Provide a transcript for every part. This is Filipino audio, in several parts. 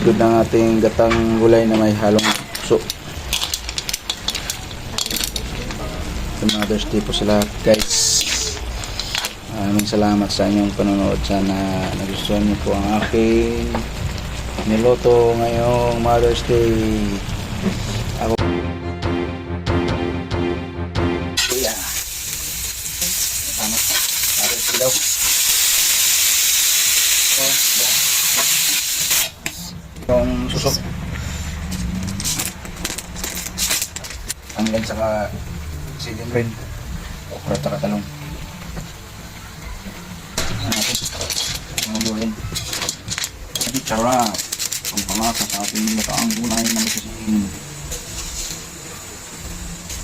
Good ng ating gatang gulay na may halong puso. Sa Mother's Day po sa lahat, guys. Maraming salamat sa inyong panonood. Sana nagustuhan niyo po ang aking niluto ngayong Mother's Day. Ako kuya. Salamat. Mother's Day daw. Yung susok hanggang saka siling rin okra at talong natin mga gulay at sarap ang pamasa sa ating nataang gulay na masasingin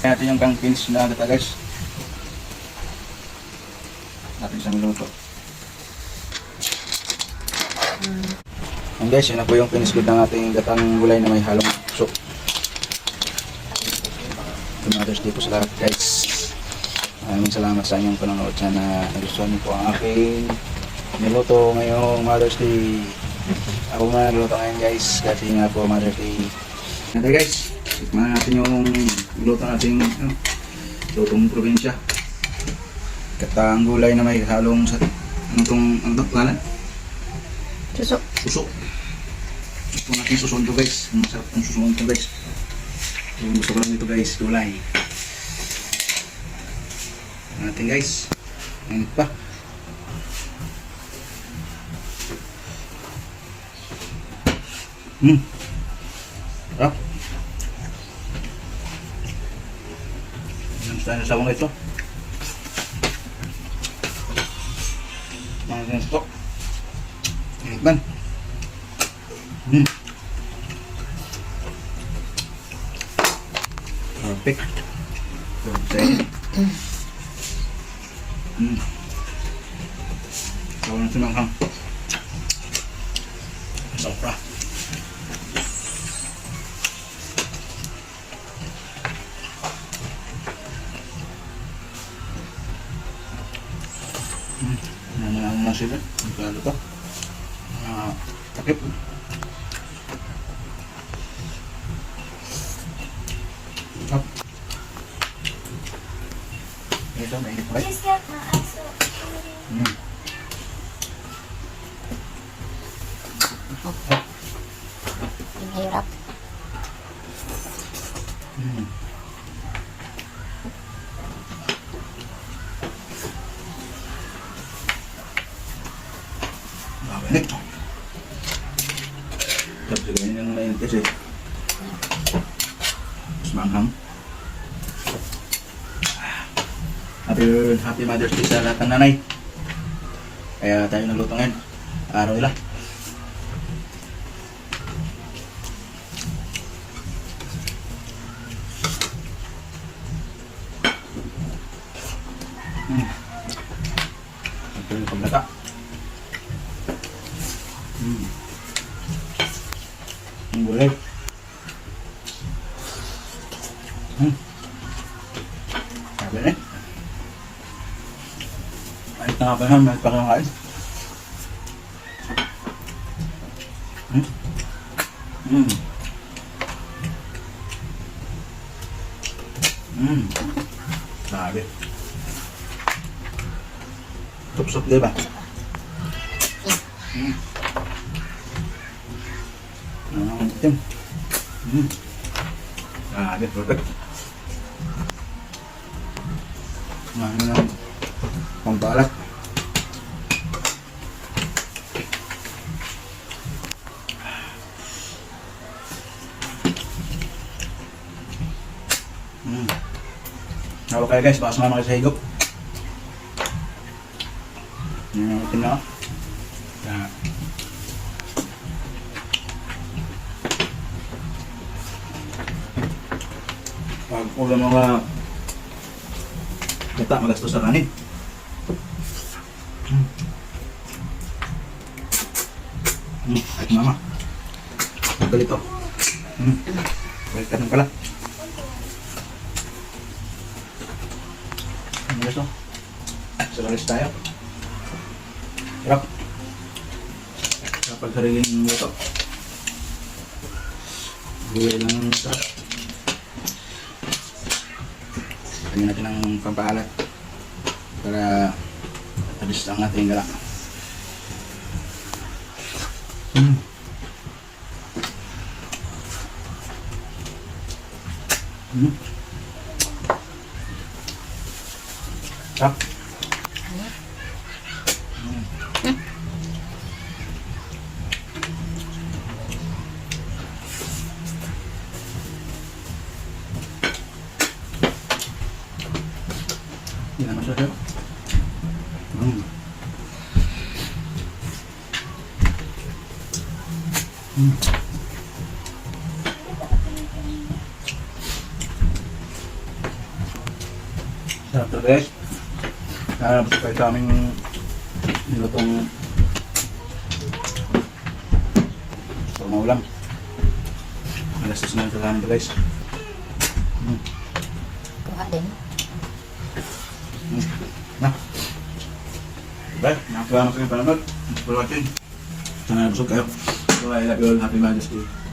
kaya natin yung kangkins na agad guys natin sa minuto. And guys, yun na po yung finish good ng ating gatang gulay na may halong puso. Mother's Day po sa lahat, guys. Maraming salamat sa inyong panonood. Sana nagustuhan niyo po ang aking niluto ngayong Mother's Day. Ako nga nagluto ngayon, guys. Kasi nga po Mother's Day. Ito guys, tikman natin yung niluto nating lutong probinsya. Gatang gulay na may halong sa ang pangalan? Susok. Susok. Ito natin susun to guys. Masarap ang susun to guys. Yung gusto ko lang ito guys, gulay. Natin guys. Init pa. Sarap. Ang style na sawang ito. Mga ganito. Ikan. Perfect. Perfect. Gawin natin lang hang. Sopra. Ano sila? Magkano to? Takip. Up. Ito, may hipay. Ang hirap. Bakit? Tapos ganyan yung mainit kasi mas manghang. Happy Mother's Day sa lahat ng nanay. Kaya tayo nagluto ngayon. Araw nila. Ito yung paglata. Ang gulay. Sabi na eh. Kahit nakapaham, kahit pakakain. Sabi. Sup-sup diba? Ang itim. Sabi, perfect. Ano lang pangbalat. Okay guys, baka sumama kayo sa higop. Yan ang itim na ako. Pag ulam mga gata, magastos sa kanin. Mama, galito. Balik ka ng pala. Ano gusto? Sulalis tayo. Hirap. Kapag sariling luto. Buhay lang sa kanya natin ng pampaalat para alis ang ating gala. Sarap. Hindi naman siya. Sarap to guys. Basta kayo sa aming nilutong maulam. Alas 2 na ito sa amin to guys. Kuha din. Nah. Baik, salamat sa inyong panonood. Thanks for watching. Sana nabusog kayo. So I love you all. Happy Mother's Day.